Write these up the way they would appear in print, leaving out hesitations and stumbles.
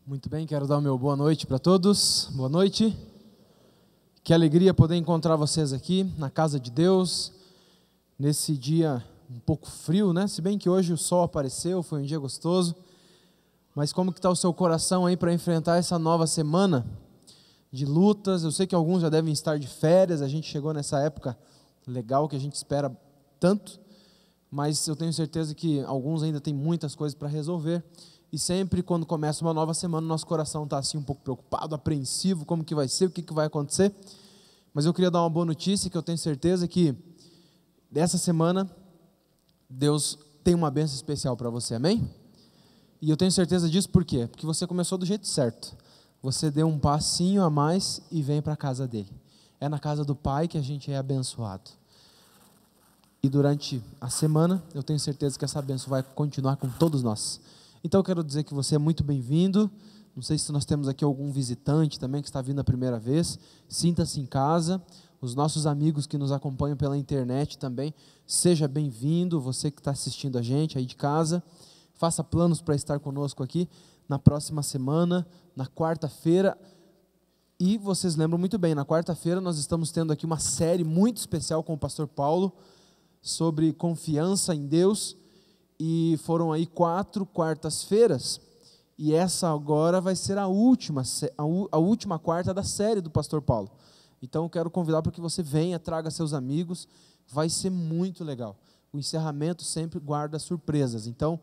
Muito bem, quero dar o meu boa noite para todos. Boa noite. Que alegria poder encontrar vocês aqui na casa de Deus, nesse dia um pouco frio, né? Se bem que hoje o sol apareceu, foi um dia gostoso. Mas como que está o seu coração aí para enfrentar essa nova semana de lutas? Eu sei que alguns já devem estar de férias, a gente chegou nessa época legal que a gente espera tanto, mas eu tenho certeza que alguns ainda têm muitas coisas para resolver. E sempre quando começa uma nova semana, nosso coração está assim um pouco preocupado, apreensivo, como que vai ser, o que vai acontecer. Mas eu queria dar uma boa notícia, que eu tenho certeza que dessa semana Deus tem uma bênção especial para você, amém? E eu tenho certeza disso por quê? Porque você começou do jeito certo. Você deu um passinho a mais e vem para a casa dele. É na casa do Pai que a gente é abençoado. E durante a semana, eu tenho certeza que essa bênção vai continuar com todos nós. Então eu quero dizer que você é muito bem-vindo. Não sei se nós temos aqui algum visitante também que está vindo a primeira vez. Sinta-se em casa. Os nossos amigos que nos acompanham pela internet também, seja bem-vindo. Você que está assistindo a gente aí de casa, faça planos para estar conosco aqui na próxima semana, na quarta-feira. E vocês lembram muito bem, na quarta-feira nós estamos tendo aqui uma série muito especial com o pastor Paulo sobre confiança em Deus. E foram aí 4 quartas-feiras, e essa agora vai ser a última quarta da série do pastor Paulo. Então eu quero convidar para que você venha, traga seus amigos, vai ser muito legal. O encerramento sempre guarda surpresas, então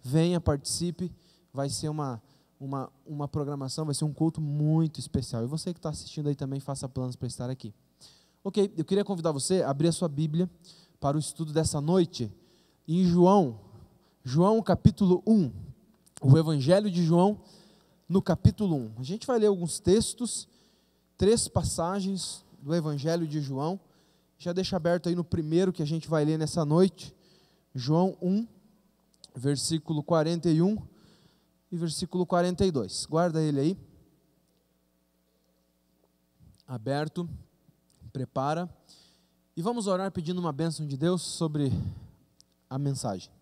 venha, participe, vai ser uma programação, vai ser um culto muito especial. E você que está assistindo aí também, faça planos para estar aqui. Ok, eu queria convidar você a abrir a sua Bíblia para o estudo dessa noite, em João capítulo 1, o Evangelho de João no capítulo 1. A gente vai ler alguns textos, 3 passagens do Evangelho de João. Já deixa aberto aí no primeiro que a gente vai ler nessa noite, João 1, versículo 41 e versículo 42. Guarda ele aí, aberto, prepara. E vamos orar pedindo uma bênção de Deus sobre a mensagem.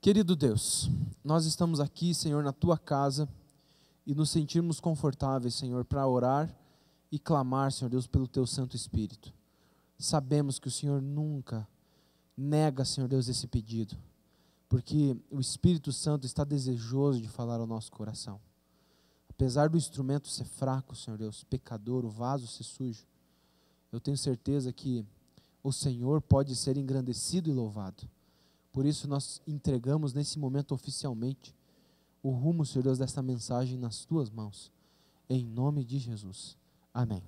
Querido Deus, nós estamos aqui, Senhor, na Tua casa e nos sentirmos confortáveis, Senhor, para orar e clamar, Senhor Deus, pelo Teu Santo Espírito. Sabemos que o Senhor nunca nega, Senhor Deus, esse pedido, porque o Espírito Santo está desejoso de falar ao nosso coração. Apesar do instrumento ser fraco, Senhor Deus, pecador, o vaso ser sujo, eu tenho certeza que o Senhor pode ser engrandecido e louvado. Por isso nós entregamos nesse momento oficialmente o rumo, Senhor Deus, desta mensagem nas Tuas mãos. Em nome de Jesus. Amém.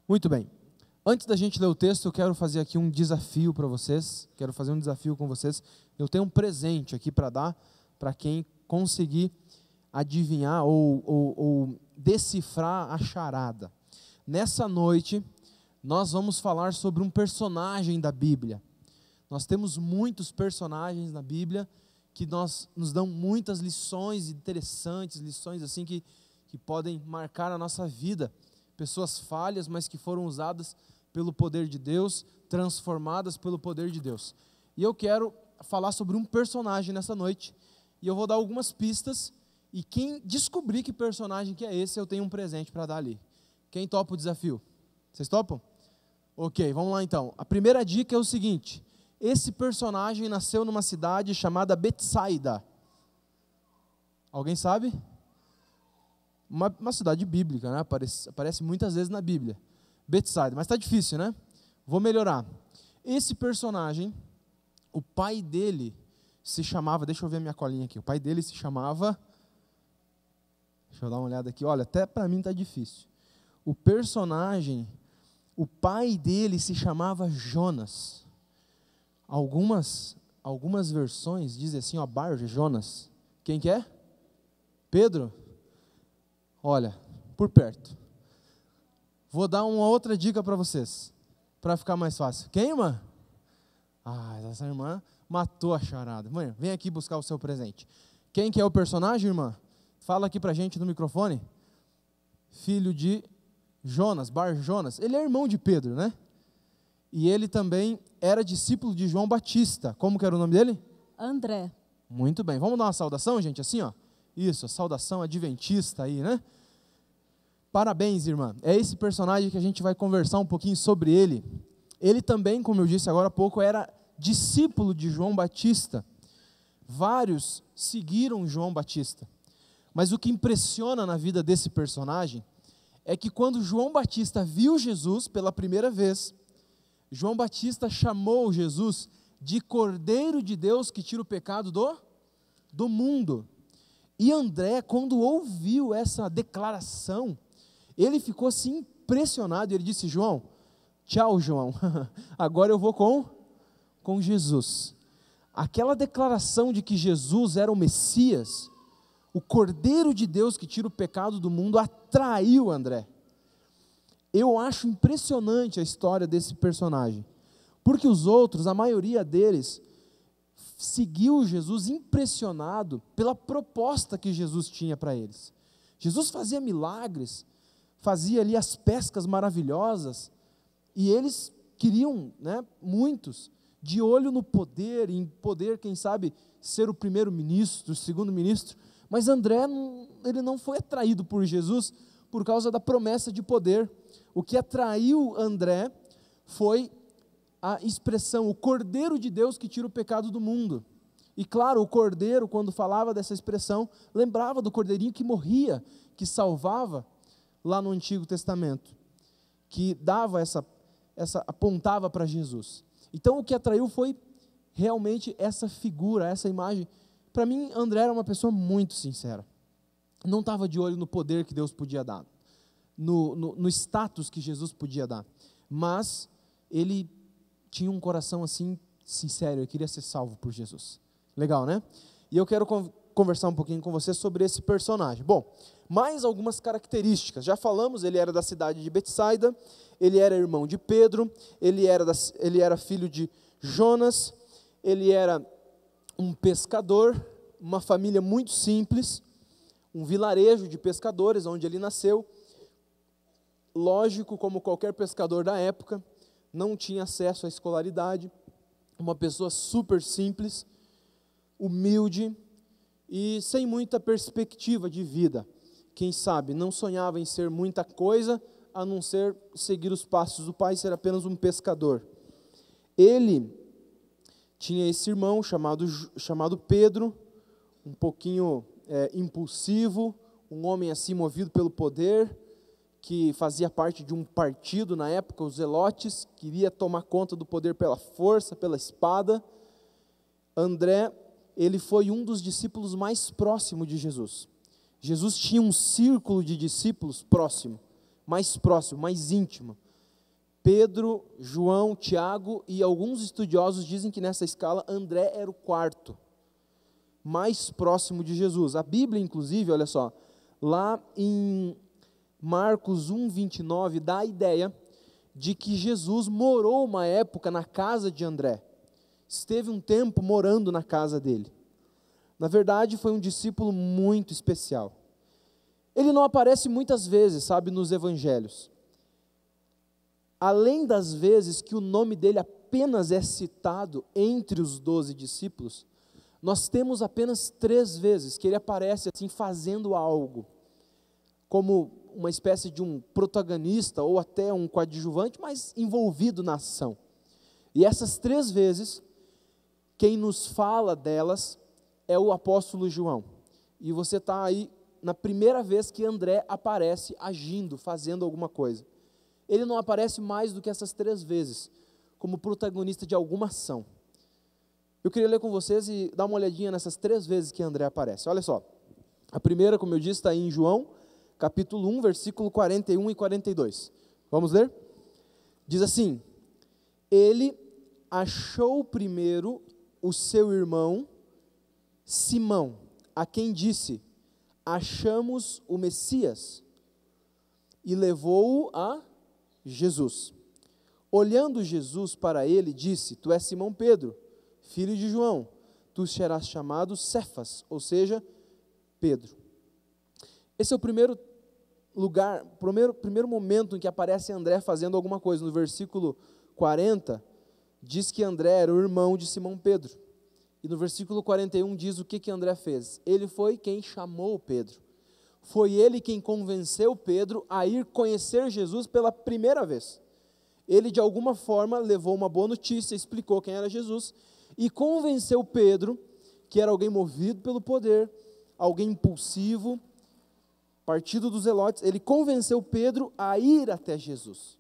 Muito bem. Antes da gente ler o texto, eu quero fazer aqui um desafio para vocês. Quero fazer um desafio com vocês. Eu tenho um presente aqui para dar para quem conseguir adivinhar ou decifrar a charada. Nessa noite, nós vamos falar sobre um personagem da Bíblia. Nós temos muitos personagens na Bíblia que nos dão muitas lições interessantes, lições assim que podem marcar a nossa vida. Pessoas falhas, mas que foram usadas pelo poder de Deus, transformadas pelo poder de Deus. E eu quero falar sobre um personagem nessa noite, e eu vou dar algumas pistas, e quem descobrir que personagem que é esse, eu tenho um presente para dar ali. Quem topa o desafio? Vocês topam? Ok, vamos lá então. A primeira dica é o seguinte: esse personagem nasceu numa cidade chamada Betsaida. Alguém sabe? Uma cidade bíblica, né? Aparece muitas vezes na Bíblia. Betsaida, mas está difícil, né? Vou melhorar. Esse personagem, o pai dele se chamava, deixa eu ver a minha colinha aqui, o pai dele se chamava, deixa eu dar uma olhada aqui, olha, até para mim está difícil. O personagem, o pai dele se chamava Jonas. Algumas versões dizem assim, ó, Bar Jonas. Quem que é? Pedro? Olha, por perto. Vou dar uma outra dica para vocês, para ficar mais fácil. Quem, irmã? Ah, essa irmã matou a charada. Mãe, vem aqui buscar o seu presente. Quem que é o personagem, irmã? Fala aqui para a gente no microfone. Filho de Jonas, Bar Jonas. Ele é irmão de Pedro, né? E ele também era discípulo de João Batista. Como que era o nome dele? André. Muito bem. Vamos dar uma saudação, gente, assim, ó. Isso, a saudação adventista aí, né? Parabéns, irmã. É esse personagem que a gente vai conversar um pouquinho sobre ele. Ele também, como eu disse agora há pouco, era discípulo de João Batista. Vários seguiram João Batista. Mas o que impressiona na vida desse personagem é que quando João Batista viu Jesus pela primeira vez, João Batista chamou Jesus de Cordeiro de Deus que tira o pecado do mundo. E André, quando ouviu essa declaração, ele ficou assim impressionado, e ele disse: João, tchau João, agora eu vou com Jesus. Aquela declaração de que Jesus era o Messias, o Cordeiro de Deus que tira o pecado do mundo, atraiu André. Eu acho impressionante a história desse personagem, porque os outros, a maioria deles, seguiu Jesus impressionado pela proposta que Jesus tinha para eles. Jesus fazia milagres, fazia ali as pescas maravilhosas, e eles queriam, muitos, de olho no poder, em poder, quem sabe, ser o primeiro-ministro, o segundo-ministro, mas André, ele não foi atraído por Jesus por causa da promessa de poder. O que atraiu André foi a expressão, o Cordeiro de Deus que tira o pecado do mundo. E claro, o Cordeiro, quando falava dessa expressão, lembrava do Cordeirinho que morria, que salvava lá no Antigo Testamento, que dava apontava para Jesus. Então o que atraiu foi realmente essa figura, essa imagem. Para mim, André era uma pessoa muito sincera. Não estava de olho no poder que Deus podia dar, no status que Jesus podia dar, mas ele tinha um coração assim sincero, ele queria ser salvo por Jesus. Legal, né? E eu quero conversar um pouquinho com você sobre esse personagem. Bom, mais algumas características. Já falamos, ele era da cidade de Betsaida, ele era irmão de Pedro, ele era filho de Jonas, ele era um pescador, uma família muito simples, um vilarejo de pescadores, onde ele nasceu. Lógico, como qualquer pescador da época, não tinha acesso à escolaridade, uma pessoa super simples, humilde e sem muita perspectiva de vida. Quem sabe, não sonhava em ser muita coisa, a não ser seguir os passos do pai, ser apenas um pescador. Ele tinha esse irmão chamado Pedro, um pouquinho impulsivo, um homem assim movido pelo poder, que fazia parte de um partido na época, os Zelotes, queria tomar conta do poder pela força, pela espada. André, ele foi um dos discípulos mais próximos de Jesus. Jesus tinha um círculo de discípulos próximo, mais íntimo. Pedro, João, Tiago e alguns estudiosos dizem que nessa escala André era o quarto, mais próximo de Jesus. A Bíblia, inclusive, olha só, lá em Marcos 1:29, dá a ideia de que Jesus morou uma época na casa de André. Esteve um tempo morando na casa dele. Na verdade, foi um discípulo muito especial. Ele não aparece muitas vezes, sabe, nos evangelhos. Além das vezes que o nome dele apenas é citado entre os 12 discípulos, nós temos apenas 3 vezes que ele aparece assim fazendo algo, como uma espécie de um protagonista ou até um coadjuvante, mas envolvido na ação. E essas 3 vezes, quem nos fala delas é o apóstolo João. E você está aí na primeira vez que André aparece agindo, fazendo alguma coisa. Ele não aparece mais do que essas 3 vezes, como protagonista de alguma ação. Eu queria ler com vocês e dar uma olhadinha nessas 3 vezes que André aparece. Olha só, a primeira, como eu disse, está em João, capítulo 1, versículo 41 e 42. Vamos ler? Diz assim: ele achou primeiro o seu irmão Simão, a quem disse: achamos o Messias, e levou-o a Jesus. Olhando Jesus para ele, disse: tu és Simão Pedro, filho de João, tu serás chamado Cefas, ou seja, Pedro. Esse é o primeiro lugar, primeiro momento em que aparece André fazendo alguma coisa. No versículo 40, diz que André era o irmão de Simão Pedro. E no versículo 41 diz o que André fez. Ele foi quem chamou Pedro. Foi ele quem convenceu Pedro a ir conhecer Jesus pela primeira vez. Ele, de alguma forma, levou uma boa notícia, explicou quem era Jesus e convenceu Pedro, que era alguém movido pelo poder, alguém impulsivo, partido dos zelotes. Ele convenceu Pedro a ir até Jesus.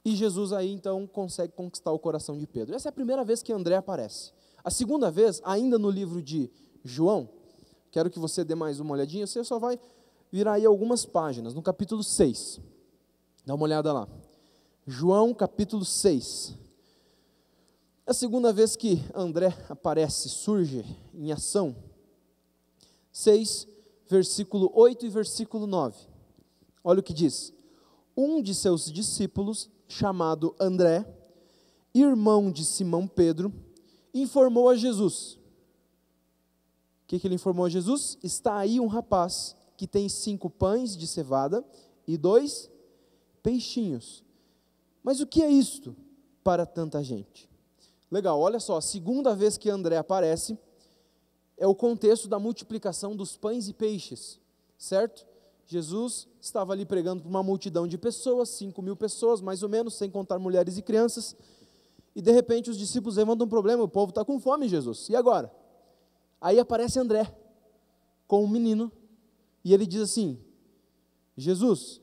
E Jesus aí, então, consegue conquistar o coração de Pedro. Essa é a primeira vez que André aparece. A segunda vez, ainda no livro de João, quero que você dê mais uma olhadinha, você só vai virar aí algumas páginas, no capítulo 6. Dá uma olhada lá. João, capítulo 6. É a segunda vez que André aparece, surge em ação. 6, versículo 8 e versículo 9. Olha o que diz. Um de seus discípulos, chamado André, irmão de Simão Pedro, informou a Jesus. O que ele informou a Jesus? Está aí um rapaz que tem 5 pães de cevada e 2 peixinhos. Mas o que é isto para tanta gente? Legal, olha só, a segunda vez que André aparece é o contexto da multiplicação dos pães e peixes, certo? Jesus estava ali pregando para uma multidão de pessoas, 5.000 pessoas mais ou menos, sem contar mulheres e crianças, e de repente os discípulos levantam um problema, o povo está com fome, Jesus, e agora? Aí aparece André, com um menino, e ele diz assim, Jesus,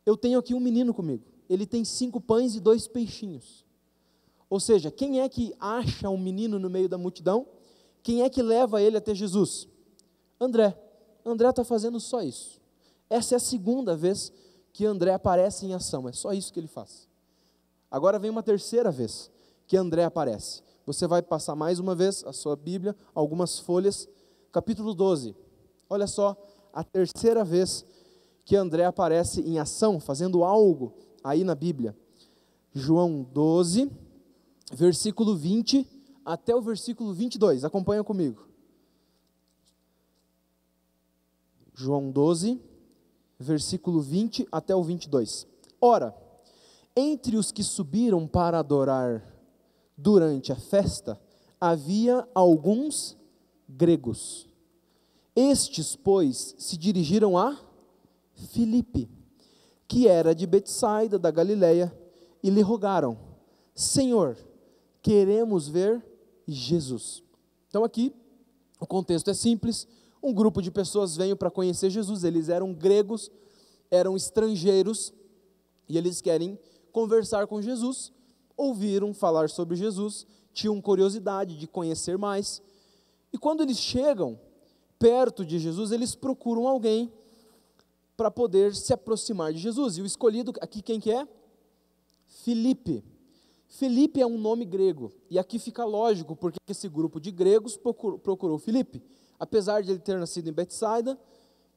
eu tenho aqui um menino comigo, ele tem 5 pães e 2 peixinhos. Ou seja, quem é que acha um menino no meio da multidão? Quem é que leva ele até Jesus? André. André está fazendo só isso. Essa é a segunda vez que André aparece em ação, é só isso que ele faz. Agora vem uma terceira vez que André aparece. Você vai passar mais uma vez a sua Bíblia, algumas folhas, capítulo 12. Olha só, a terceira vez que André aparece em ação, fazendo algo aí na Bíblia. João 12, versículo 20 até o versículo 22. Acompanha comigo. João 12, versículo 20 até o 22. Ora, entre os que subiram para adorar durante a festa, havia alguns gregos. Estes, pois, se dirigiram a Filipe, que era de Betsaida da Galileia, e lhe rogaram, Senhor, queremos ver Jesus. Então aqui, o contexto é simples, um grupo de pessoas veio para conhecer Jesus, eles eram gregos, eram estrangeiros, e eles querem conversar com Jesus, ouviram falar sobre Jesus, tinham curiosidade de conhecer mais, e quando eles chegam perto de Jesus, eles procuram alguém para poder se aproximar de Jesus, e o escolhido aqui quem que é? Filipe. Filipe é um nome grego, e aqui fica lógico porque esse grupo de gregos procurou Filipe. Apesar de ele ter nascido em Betsaida,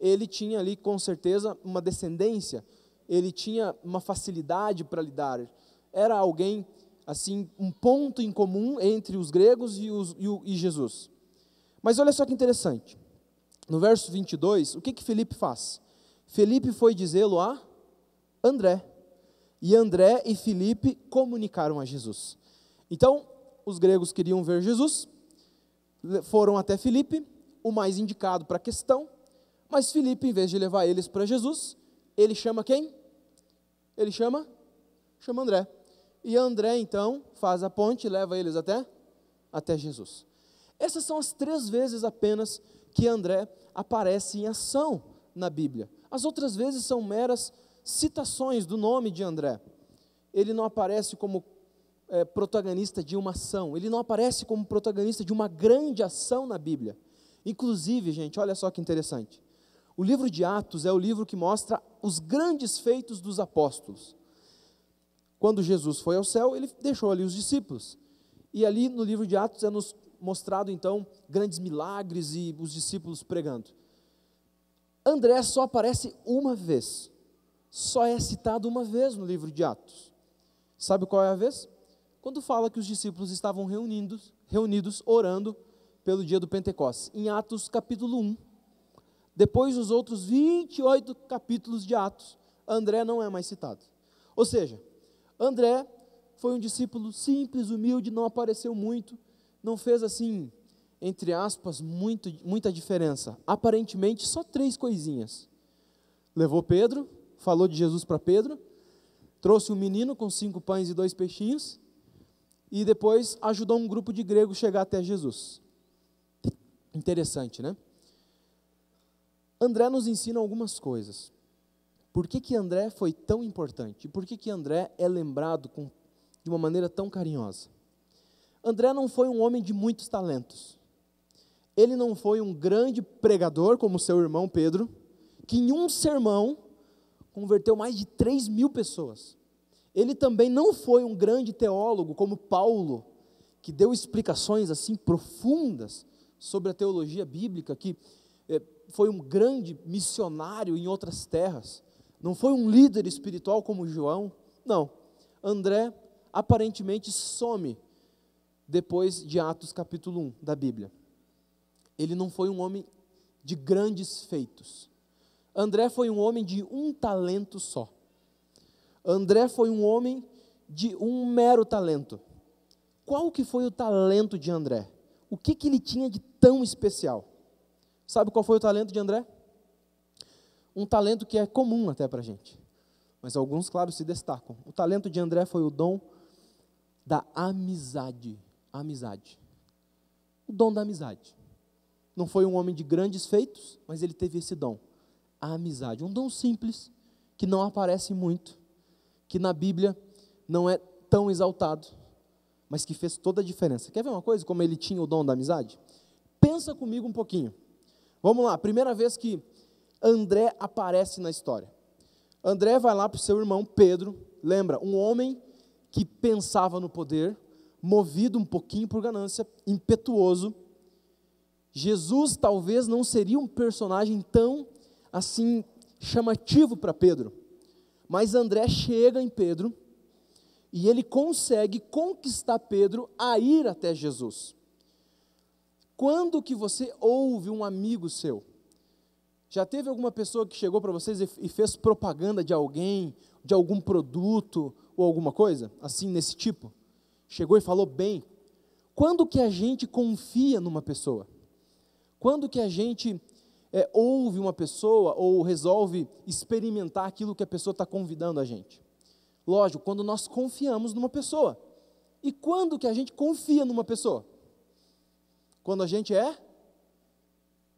ele tinha ali com certeza uma descendência, ele tinha uma facilidade para lidar, era alguém, assim, um ponto em comum entre os gregos e Jesus. Mas olha só que interessante, no verso 22, o que Filipe faz? Filipe foi dizê-lo a André, e André e Filipe comunicaram a Jesus. Então, os gregos queriam ver Jesus, foram até Filipe, o mais indicado para a questão, mas Filipe, em vez de levar eles para Jesus, ele chama quem? Ele chama André. E André, então, faz a ponte e leva eles até Jesus. Essas são as 3 vezes apenas que André aparece em ação na Bíblia. As outras vezes são meras citações do nome de André. Ele não aparece como protagonista de uma ação, ele não aparece como protagonista de uma grande ação na Bíblia. Inclusive, gente, olha só que interessante. O livro de Atos é o livro que mostra os grandes feitos dos apóstolos. Quando Jesus foi ao céu, ele deixou ali os discípulos. E ali no livro de Atos é nos mostrado então grandes milagres e os discípulos pregando. André só aparece uma vez. Só é citado uma vez no livro de Atos. Sabe qual é a vez? Quando fala que os discípulos estavam reunidos orando pelo dia do Pentecostes, em Atos capítulo 1. Depois dos outros 28 capítulos de Atos, André não é mais citado. Ou seja, André foi um discípulo simples, humilde, não apareceu muito, não fez assim, entre aspas, muita diferença. Aparentemente, só 3 coisinhas. Levou Pedro, falou de Jesus para Pedro, trouxe um menino com 5 pães e 2 peixinhos, e depois ajudou um grupo de gregos a chegar até Jesus. Interessante, né? André nos ensina algumas coisas. Por que André foi tão importante? E por que André é lembrado de uma maneira tão carinhosa? André não foi um homem de muitos talentos. Ele não foi um grande pregador, como seu irmão Pedro, que em um sermão converteu mais de 3.000 pessoas. Ele também não foi um grande teólogo, como Paulo, que deu explicações assim profundas sobre a teologia bíblica, que foi um grande missionário em outras terras. Não foi um líder espiritual como João. Não. André aparentemente some depois de Atos capítulo 1 da Bíblia. Ele não foi um homem de grandes feitos. André foi um homem de um talento só. André foi um homem de um mero talento. Qual que foi o talento de André? O que ele tinha de tão especial? Sabe qual foi o talento de André? Um talento que é comum até para a gente, mas alguns, claro, se destacam. O talento de André foi o dom da amizade. O dom da amizade. Não foi um homem de grandes feitos, mas ele teve esse dom, a amizade. Um dom simples, que não aparece muito, que na Bíblia não é tão exaltado, mas que fez toda a diferença. Quer ver uma coisa, como ele tinha o dom da amizade? Pensa comigo um pouquinho. Vamos lá, primeira vez que André aparece na história. André vai lá para o seu irmão Pedro, lembra, um homem que pensava no poder, movido um pouquinho por ganância, impetuoso. Jesus talvez não seria um personagem tão assim chamativo para Pedro, mas André chega em Pedro e ele consegue conquistar Pedro a ir até Jesus. Quando que você ouve um amigo seu? Já teve alguma pessoa que chegou para vocês e fez propaganda de alguém, de algum produto ou alguma coisa, assim nesse tipo? Chegou e falou bem. Quando que a gente confia numa pessoa? Quando que a gente ouve uma pessoa ou resolve experimentar aquilo que a pessoa está convidando a gente? Lógico, quando nós confiamos numa pessoa. E quando que a gente confia numa pessoa? Quando a gente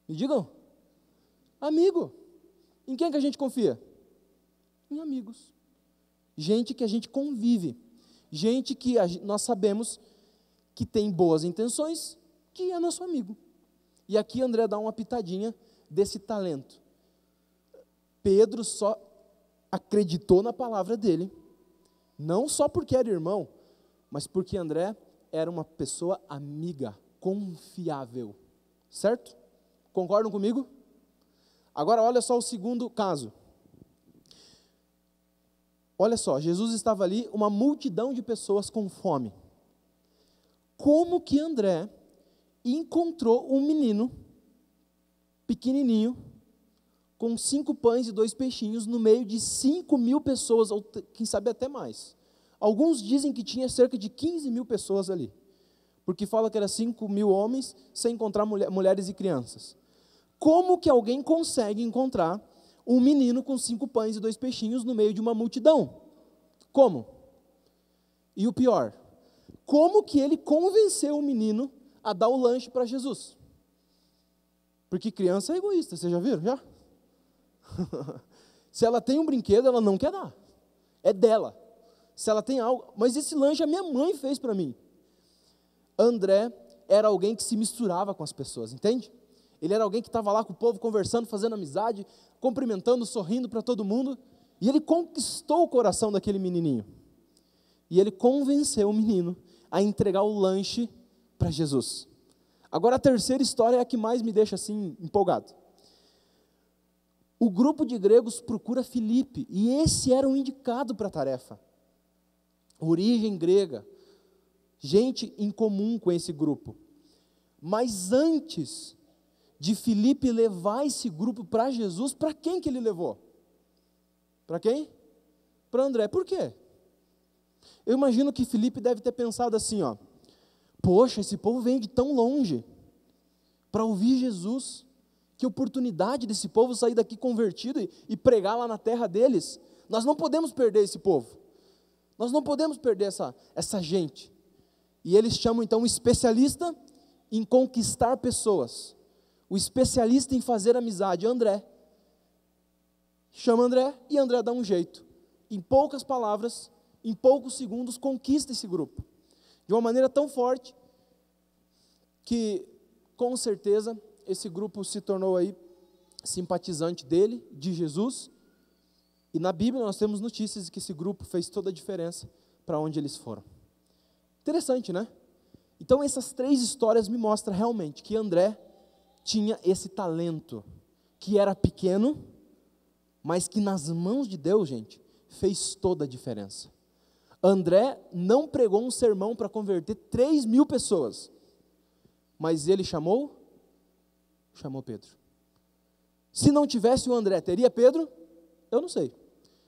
me digam, amigo. Em quem que a gente confia? Em amigos. Gente que a gente convive. Gente que nós sabemos que tem boas intenções, que é nosso amigo. E aqui André dá uma pitadinha desse talento. Pedro só acreditou na palavra dele, não só porque era irmão, mas porque André era uma pessoa amiga, confiável. Certo? Concordam comigo? Agora olha só o segundo caso. Olha só, Jesus estava ali, uma multidão de pessoas com fome. Como que André encontrou um menino pequenininho com 5 pães e 2 peixinhos no meio de 5.000 pessoas, ou quem sabe até mais. Alguns dizem que tinha cerca de 15.000 pessoas ali, porque fala que era 5.000 homens, sem encontrar mulheres e crianças. Como que alguém consegue encontrar um menino com 5 pães e 2 peixinhos no meio de uma multidão? Como? E o pior, como que ele convenceu o menino a dar o lanche para Jesus? Porque criança é egoísta, vocês já viram? Já? Se ela tem um brinquedo, ela não quer dar. É dela. Se ela tem algo, mas esse lanche a minha mãe fez para mim. André era alguém que se misturava com as pessoas, entende? Ele era alguém que estava lá com o povo, conversando, fazendo amizade, cumprimentando, sorrindo para todo mundo. E ele conquistou o coração daquele menininho. E ele convenceu o menino a entregar o lanche para Jesus. Agora a terceira história é a que mais me deixa assim empolgado. O grupo de gregos procura Filipe, e esse era o indicado para a tarefa. Origem grega, gente em comum com esse grupo. Mas antes de Filipe levar esse grupo para Jesus, para quem que ele levou? Para quem? Para André. Por quê? Eu imagino que Filipe deve ter pensado assim, Poxa, esse povo vem de tão longe para ouvir Jesus. Que oportunidade desse povo sair daqui convertido e pregar lá na terra deles. Nós não podemos perder esse povo. Nós não podemos perder essa gente. E eles chamam então o especialista em conquistar pessoas. O especialista em fazer amizade, André. Chama André e André dá um jeito. Em poucas palavras, em poucos segundos, conquista esse grupo. De uma maneira tão forte que, com certeza, esse grupo se tornou aí simpatizante dele, de Jesus. E na Bíblia nós temos notícias de que esse grupo fez toda a diferença para onde eles foram. Interessante, né? Então essas 3 histórias me mostram realmente que André tinha esse talento, que era pequeno, mas que nas mãos de Deus, gente, fez toda a diferença. André não pregou um sermão para converter 3.000 pessoas, mas ele chamou Pedro. Se não tivesse o André, teria Pedro? Eu não sei,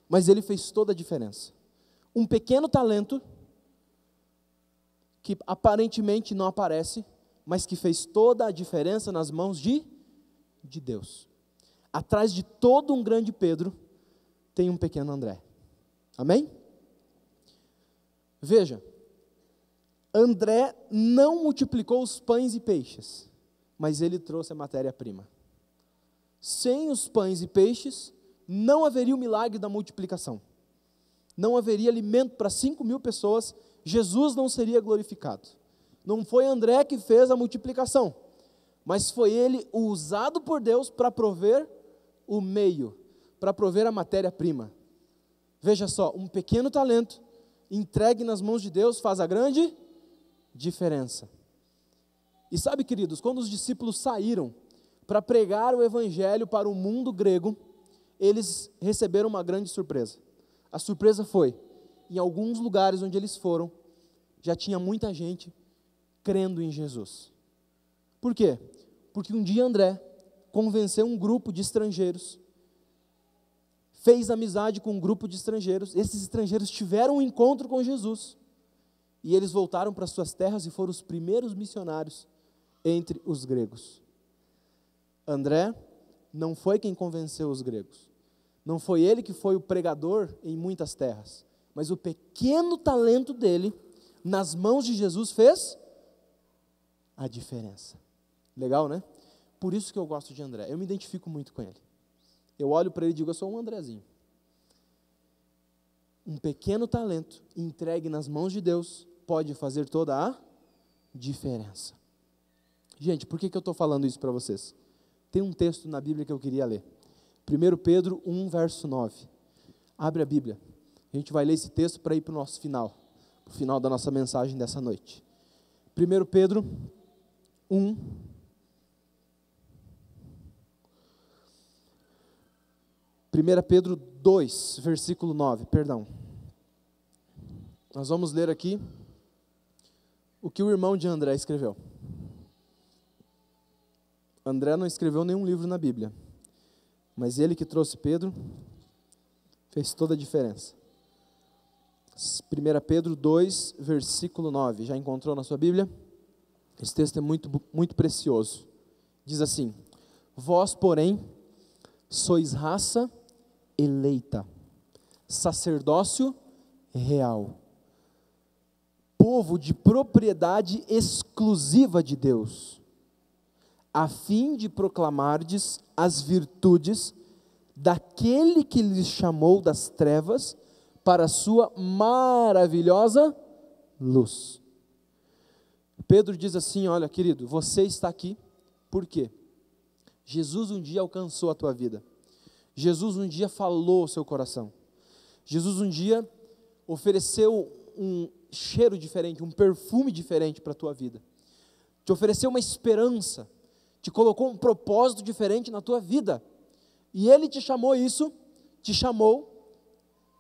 mas ele fez toda a diferença. Um pequeno talento, que aparentemente não aparece, mas que fez toda a diferença nas mãos de Deus. Atrás de todo um grande Pedro, tem um pequeno André. Amém? Veja, André não multiplicou os pães e peixes, mas ele trouxe a matéria-prima. Sem os pães e peixes, não haveria o milagre da multiplicação. Não haveria alimento para 5.000 pessoas, Jesus não seria glorificado. Não foi André que fez a multiplicação, mas foi ele usado por Deus para prover o meio, para prover a matéria-prima. Veja só, um pequeno talento entregue nas mãos de Deus faz a grande diferença. E sabe, queridos, quando os discípulos saíram para pregar o evangelho para o mundo grego, eles receberam uma grande surpresa. A surpresa foi, em alguns lugares onde eles foram, já tinha muita gente crendo em Jesus. Por quê? Porque um dia André convenceu um grupo de estrangeiros, fez amizade com um grupo de estrangeiros, esses estrangeiros tiveram um encontro com Jesus, e eles voltaram para suas terras e foram os primeiros missionários entre os gregos. André não foi quem convenceu os gregos, não foi ele que foi o pregador em muitas terras, mas o pequeno talento dele, nas mãos de Jesus, fez a diferença. Legal, né? Por isso que eu gosto de André, eu me identifico muito com ele. Eu olho para ele e digo, eu sou um Andrezinho. Um pequeno talento entregue nas mãos de Deus pode fazer toda a diferença. Gente, por que eu estou falando isso para vocês? Tem um texto na Bíblia que eu queria ler. 1 Pedro 1, verso 9. Abre a Bíblia. A gente vai ler esse texto para ir para o nosso final, para o final da nossa mensagem dessa noite. 1 Pedro 1, 1 Pedro 2, versículo 9, perdão. Nós vamos ler aqui o que o irmão de André escreveu. André não escreveu nenhum livro na Bíblia, mas ele que trouxe Pedro fez toda a diferença. 1 Pedro 2, versículo 9, já encontrou na sua Bíblia? Esse texto é muito, muito precioso. Diz assim: vós, porém, sois raça eleita, sacerdócio real, povo de propriedade exclusiva de Deus, a fim de proclamardes as virtudes daquele que lhes chamou das trevas para a sua maravilhosa luz. Pedro diz assim, olha, querido, você está aqui, por quê? Jesus um dia alcançou a tua vida. Jesus um dia falou ao seu coração. Jesus um dia ofereceu um cheiro diferente, um perfume diferente para a tua vida. Te ofereceu uma esperança, te colocou um propósito diferente na tua vida. E Ele te chamou isso, te chamou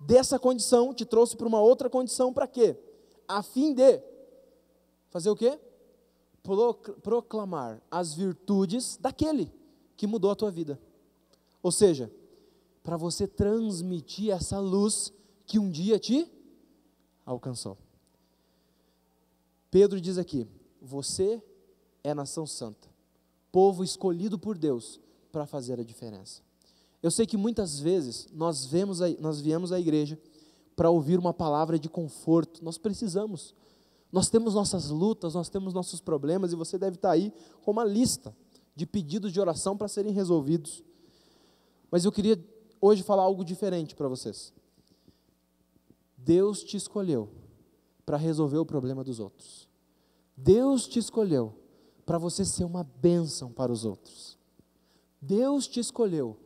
dessa condição, te trouxe para uma outra condição, para quê? A fim de fazer o quê? Proclamar as virtudes daquele que mudou a tua vida. Ou seja, para você transmitir essa luz que um dia te alcançou. Pedro diz aqui, você é nação santa, povo escolhido por Deus para fazer a diferença. Eu sei que muitas vezes nós viemos à igreja para ouvir uma palavra de conforto. Nós precisamos. Nós temos nossas lutas, nós temos nossos problemas, e você deve estar aí com uma lista de pedidos de oração para serem resolvidos. Mas eu queria hoje falar algo diferente para vocês. Deus te escolheu para resolver o problema dos outros. Deus te escolheu para você ser uma bênção para os outros. Deus te escolheu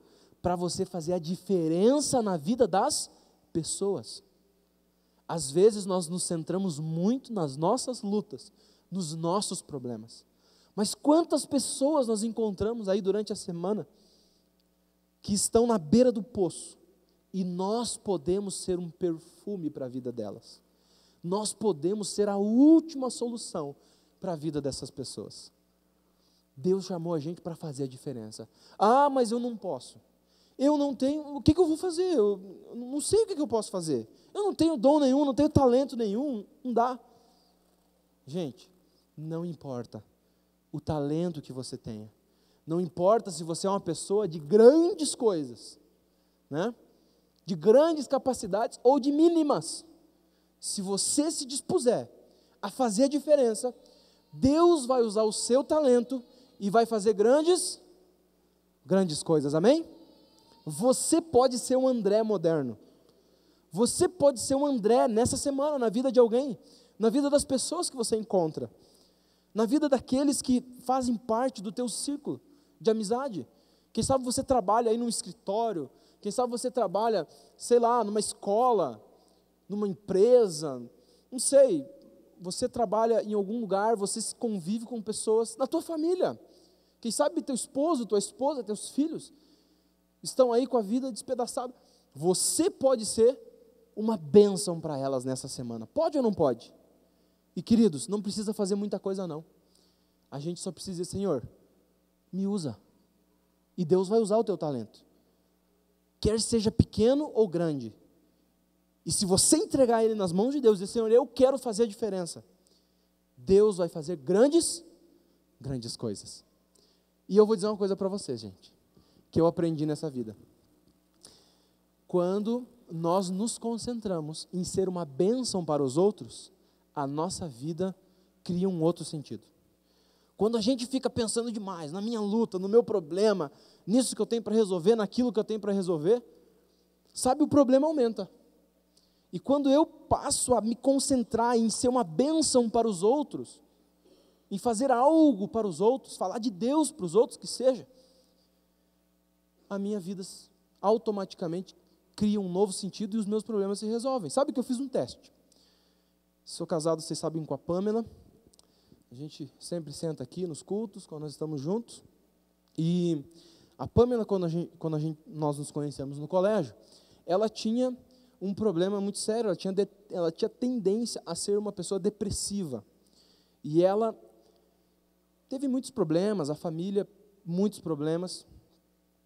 para você fazer a diferença na vida das pessoas. Às vezes nós nos centramos muito nas nossas lutas, nos nossos problemas. Mas quantas pessoas nós encontramos aí durante a semana que estão na beira do poço, e nós podemos ser um perfume para a vida delas. Nós podemos ser a última solução para a vida dessas pessoas. Deus chamou a gente para fazer a diferença. Ah, mas eu não posso. Eu não tenho, o que eu vou fazer? Eu não sei o que eu posso fazer. Eu não tenho dom nenhum, não tenho talento nenhum, não dá. Gente, não importa o talento que você tenha. Não importa se você é uma pessoa de grandes coisas, né? De grandes capacidades ou de mínimas. Se você se dispuser a fazer a diferença, Deus vai usar o seu talento e vai fazer grandes coisas, amém? Você pode ser um André moderno. Você pode ser um André nessa semana, na vida de alguém, na vida das pessoas que você encontra, na vida daqueles que fazem parte do teu círculo de amizade. Quem sabe você trabalha aí num escritório, quem sabe você trabalha, sei lá, numa escola, numa empresa, não sei, você trabalha em algum lugar, você convive com pessoas, na tua família. Quem sabe teu esposo, tua esposa, teus filhos estão aí com a vida despedaçada. Você pode ser uma bênção para elas nessa semana. Pode ou não pode? E queridos, não precisa fazer muita coisa não. A gente só precisa dizer, Senhor, me usa. E Deus vai usar o teu talento. Quer seja pequeno ou grande. E se você entregar ele nas mãos de Deus e dizer, Senhor, eu quero fazer a diferença, Deus vai fazer grandes coisas. E eu vou dizer uma coisa para vocês, gente, que eu aprendi nessa vida. Quando nós nos concentramos em ser uma bênção para os outros, a nossa vida cria um outro sentido. Quando a gente fica pensando demais na minha luta, no meu problema, nisso que eu tenho para resolver, naquilo que eu tenho para resolver, sabe, o problema aumenta. E quando eu passo a me concentrar em ser uma bênção para os outros, em fazer algo para os outros, falar de Deus para os outros, que seja, a minha vida automaticamente cria um novo sentido e os meus problemas se resolvem. Sabe que eu fiz um teste. Sou casado, vocês sabem, com a Pamela. A gente sempre senta aqui nos cultos, quando nós estamos juntos. E a Pamela, nós nos conhecemos no colégio, ela tinha um problema muito sério, ela tinha tendência a ser uma pessoa depressiva. E ela teve muitos problemas, a família, muitos problemas,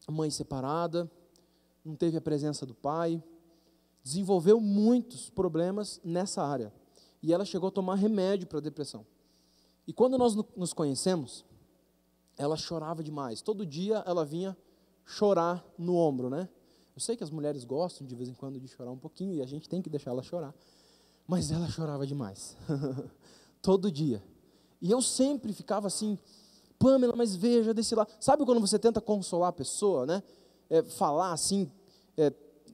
a mãe separada, não teve a presença do pai, desenvolveu muitos problemas nessa área. E ela chegou a tomar remédio para a depressão. E quando nós nos conhecemos, ela chorava demais. Todo dia ela vinha chorar no ombro, né? Eu sei que as mulheres gostam de vez em quando de chorar um pouquinho, e a gente tem que deixar ela chorar. Mas ela chorava demais. Todo dia. E eu sempre ficava assim, Pamela, mas veja desse lado. Sabe quando você tenta consolar a pessoa, né? Falar assim,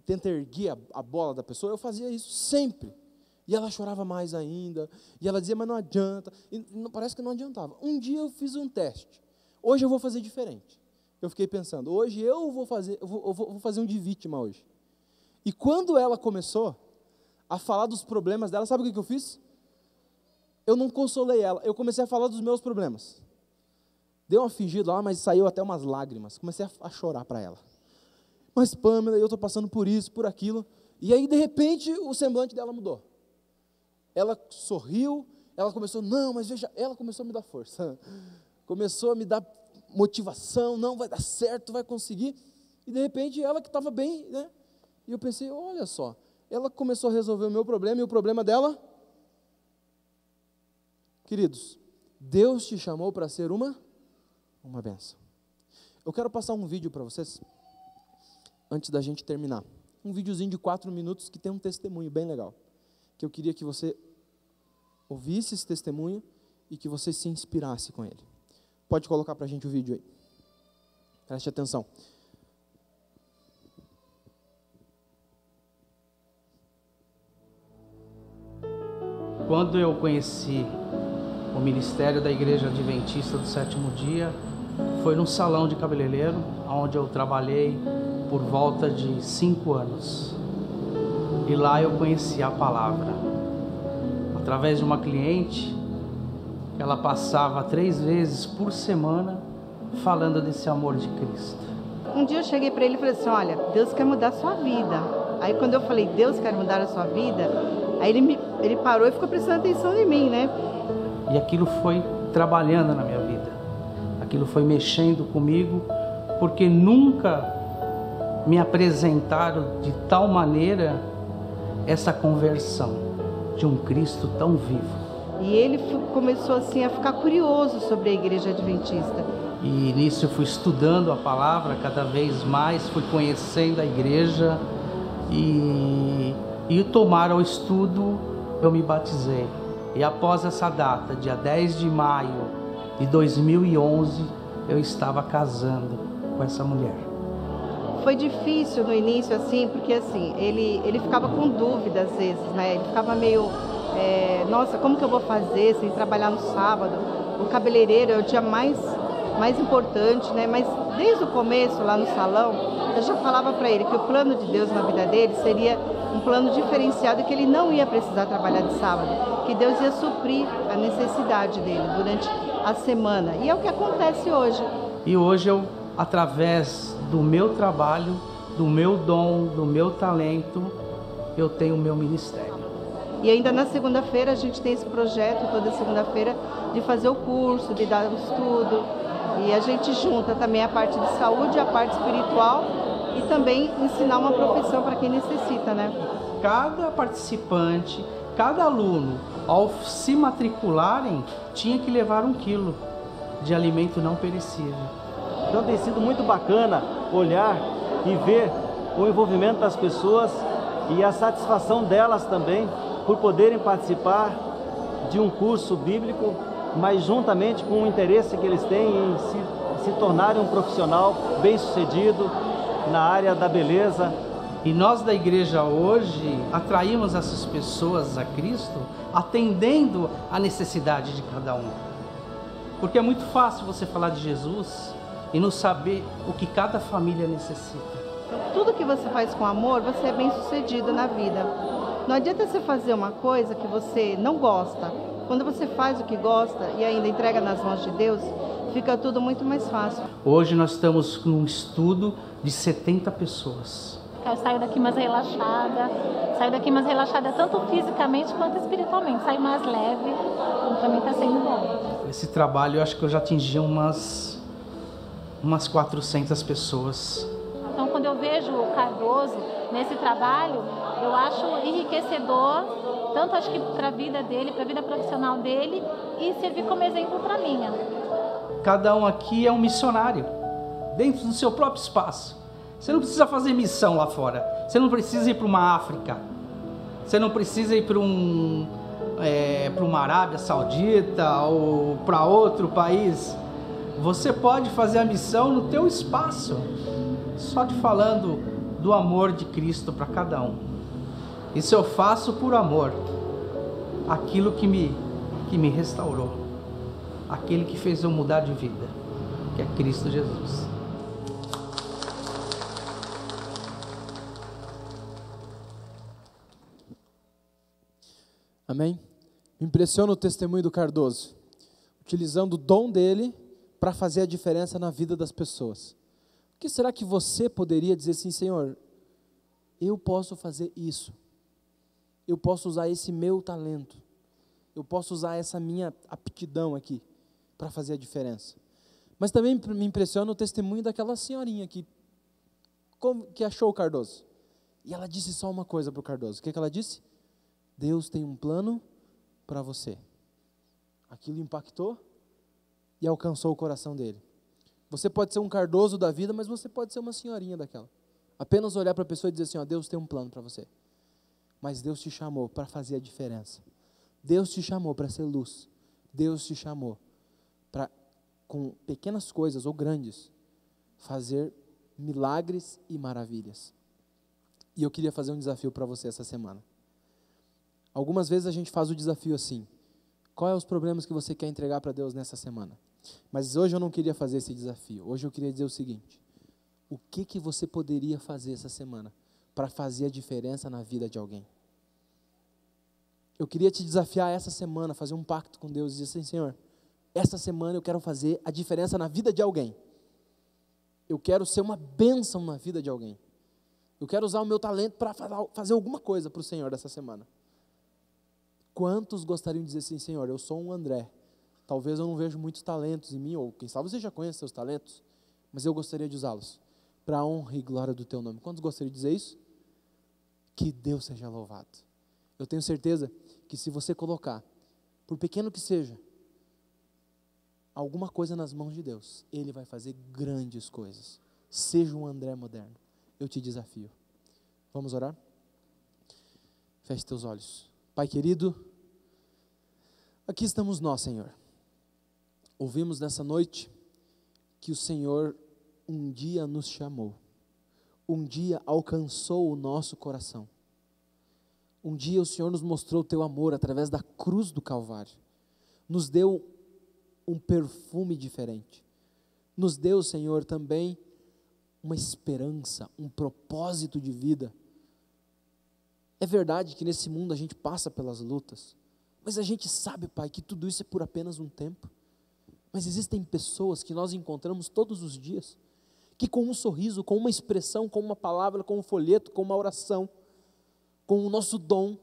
tenta erguer a bola da pessoa? Eu fazia isso sempre. E ela chorava mais ainda. E ela dizia, mas não adianta. E parece que não adiantava. Um dia eu fiz um teste. Hoje eu vou fazer diferente. Eu fiquei pensando, hoje eu vou fazer um de vítima hoje. E quando ela começou a falar dos problemas dela, sabe o que eu fiz? Eu não consolei ela, eu comecei a falar dos meus problemas. Deu uma fingida lá, mas saiu até umas lágrimas. Comecei a chorar para ela. Mas Pamela, eu estou passando por isso, por aquilo. E aí, de repente, o semblante dela mudou. Ela sorriu, ela começou, não, mas veja, ela começou a me dar força. Começou a me dar motivação, não, vai dar certo, vai conseguir. E de repente, ela que estava bem, né? E eu pensei, olha só, ela começou a resolver o meu problema e o problema dela. Queridos, Deus te chamou para ser uma bênção. Eu quero passar um vídeo para vocês, antes da gente terminar. Um videozinho de 4 minutos que tem um testemunho bem legal, que eu queria que você ouvisse esse testemunho e que você se inspirasse com ele. Pode colocar para a gente o vídeo aí. Preste atenção. Quando eu conheci o ministério da Igreja Adventista do Sétimo Dia, foi num salão de cabeleireiro, onde eu trabalhei por volta de 5 anos. E lá eu conheci a palavra, através de uma cliente, ela passava 3 vezes por semana falando desse amor de Cristo. Um dia eu cheguei para ele e falei assim, olha, Deus quer mudar a sua vida. Aí quando eu falei, Deus quer mudar a sua vida, aí ele parou e ficou prestando atenção em mim, né? E aquilo foi trabalhando na minha vida, aquilo foi mexendo comigo, porque nunca me apresentaram de tal maneira essa conversão de um Cristo tão vivo. E ele começou assim a ficar curioso sobre a Igreja Adventista. E nisso eu fui estudando a palavra cada vez mais, fui conhecendo a igreja e tomar ao estudo eu me batizei. E após essa data, dia 10 de maio de 2011, eu estava casando com essa mulher. Foi difícil no início, assim, porque assim, ele ficava com dúvida às vezes, né? Ele ficava meio, nossa, como que eu vou fazer sem trabalhar no sábado? O cabeleireiro é o dia mais importante, né? Mas desde o começo, lá no salão, eu já falava para ele que o plano de Deus na vida dele seria um plano diferenciado, que ele não ia precisar trabalhar de sábado, que Deus ia suprir a necessidade dele durante a semana. E é o que acontece hoje. E hoje eu, através do meu trabalho, do meu dom, do meu talento, eu tenho o meu ministério. E ainda na segunda-feira a gente tem esse projeto, toda segunda-feira, de fazer o curso, de dar o estudo. E a gente junta também a parte de saúde, a parte espiritual e também ensinar uma profissão para quem necessita, né? Cada participante, cada aluno, ao se matricularem, tinha que levar 1 quilo de alimento não perecível. Então tem sido muito bacana olhar e ver o envolvimento das pessoas e a satisfação delas também por poderem participar de um curso bíblico, mas juntamente com o interesse que eles têm em se tornarem um profissional bem-sucedido na área da beleza. E nós da igreja hoje atraímos essas pessoas a Cristo atendendo à necessidade de cada um. Porque é muito fácil você falar de Jesus e não saber o que cada família necessita. Então, tudo que você faz com amor, você é bem-sucedido na vida. Não adianta você fazer uma coisa que você não gosta. Quando você faz o que gosta e ainda entrega nas mãos de Deus, fica tudo muito mais fácil. Hoje nós estamos num estudo de 70 pessoas. Eu saio daqui mais relaxada, tanto fisicamente quanto espiritualmente. Saio mais leve, então para mim está sendo bom. Esse trabalho eu acho que eu já atingi umas 400 pessoas. Então quando eu vejo o Cardoso nesse trabalho, eu acho enriquecedor, tanto acho que para a vida dele, para a vida profissional dele, e servir como exemplo para a minha. Cada um aqui é um missionário, dentro do seu próprio espaço. Você não precisa fazer missão lá fora, você não precisa ir para uma África, você não precisa ir para uma Arábia Saudita ou para outro país. Você pode fazer a missão no teu espaço, só te falando do amor de Cristo para cada um. Isso eu faço por amor, aquilo que me restaurou, aquele que fez eu mudar de vida, que é Cristo Jesus. Amém? Me impressiona o testemunho do Cardoso, utilizando o dom dele para fazer a diferença na vida das pessoas. O que será que você poderia dizer assim, Senhor, eu posso fazer isso, eu posso usar esse meu talento, eu posso usar essa minha aptidão aqui para fazer a diferença. Mas também me impressiona o testemunho daquela senhorinha que achou o Cardoso. E ela disse só uma coisa para o Cardoso. O que ela disse? Deus tem um plano para você. Aquilo impactou e alcançou o coração dele. Você pode ser um Cardoso da vida, mas você pode ser uma senhorinha daquela. Apenas olhar para a pessoa e dizer assim, ó, Deus tem um plano para você. Mas Deus te chamou para fazer a diferença. Deus te chamou para ser luz. Deus te chamou para, com pequenas coisas ou grandes, fazer milagres e maravilhas. E eu queria fazer um desafio para você essa semana. Algumas vezes a gente faz o desafio assim, qual é os problemas que você quer entregar para Deus nessa semana? Mas hoje eu não queria fazer esse desafio, hoje eu queria dizer o seguinte, o que você poderia fazer essa semana para fazer a diferença na vida de alguém? Eu queria te desafiar essa semana, fazer um pacto com Deus e dizer assim, Senhor, essa semana eu quero fazer a diferença na vida de alguém. Eu quero ser uma bênção na vida de alguém. Eu quero usar o meu talento para fazer alguma coisa para o Senhor dessa semana. Quantos gostariam de dizer assim, Senhor, eu sou um André, talvez eu não vejo muitos talentos em mim, ou quem sabe você já conhece seus talentos, mas eu gostaria de usá-los para a honra e glória do Teu nome. Quantos gostariam de dizer isso? Que Deus seja louvado. Eu tenho certeza que se você colocar, por pequeno que seja, alguma coisa nas mãos de Deus, Ele vai fazer grandes coisas. Seja um André moderno. Eu te desafio. Vamos orar? Feche teus olhos. Pai querido, aqui estamos nós, Senhor. Ouvimos nessa noite que o Senhor um dia nos chamou. Um dia alcançou o nosso coração. Um dia o Senhor nos mostrou o Teu amor através da cruz do Calvário. Nos deu um perfume diferente. Nos deu, Senhor, também uma esperança, um propósito de vida. É verdade que nesse mundo a gente passa pelas lutas, mas a gente sabe, Pai, que tudo isso é por apenas um tempo. Mas existem pessoas que nós encontramos todos os dias, que com um sorriso, com uma expressão, com uma palavra, com um folheto, com uma oração, com o nosso dom,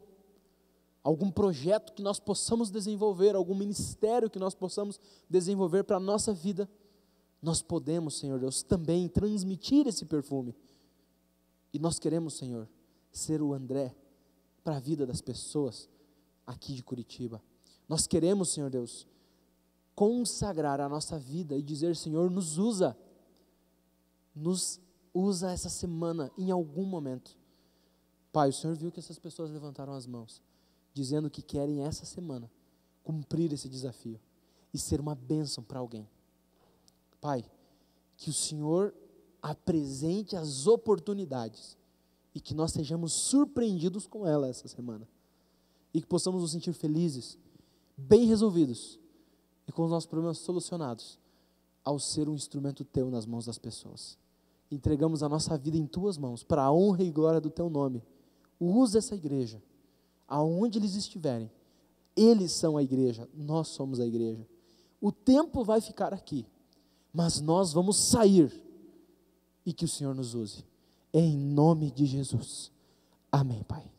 algum projeto que nós possamos desenvolver, algum ministério que nós possamos desenvolver para a nossa vida, nós podemos, Senhor Deus, também transmitir esse perfume. E nós queremos, Senhor, ser o André para a vida das pessoas aqui de Curitiba. Nós queremos, Senhor Deus, consagrar a nossa vida e dizer, Senhor, nos usa essa semana em algum momento. Pai, o Senhor viu que essas pessoas levantaram as mãos, dizendo que querem essa semana cumprir esse desafio e ser uma bênção para alguém. Pai, que o Senhor apresente as oportunidades e que nós sejamos surpreendidos com ela essa semana e que possamos nos sentir felizes, bem resolvidos e com os nossos problemas solucionados ao ser um instrumento Teu nas mãos das pessoas. Entregamos a nossa vida em Tuas mãos para a honra e glória do Teu nome. Usa essa igreja aonde eles estiverem. Eles são a igreja, nós somos a igreja. O tempo vai ficar aqui, mas nós vamos sair e que o Senhor nos use. Em nome de Jesus. Amém, Pai.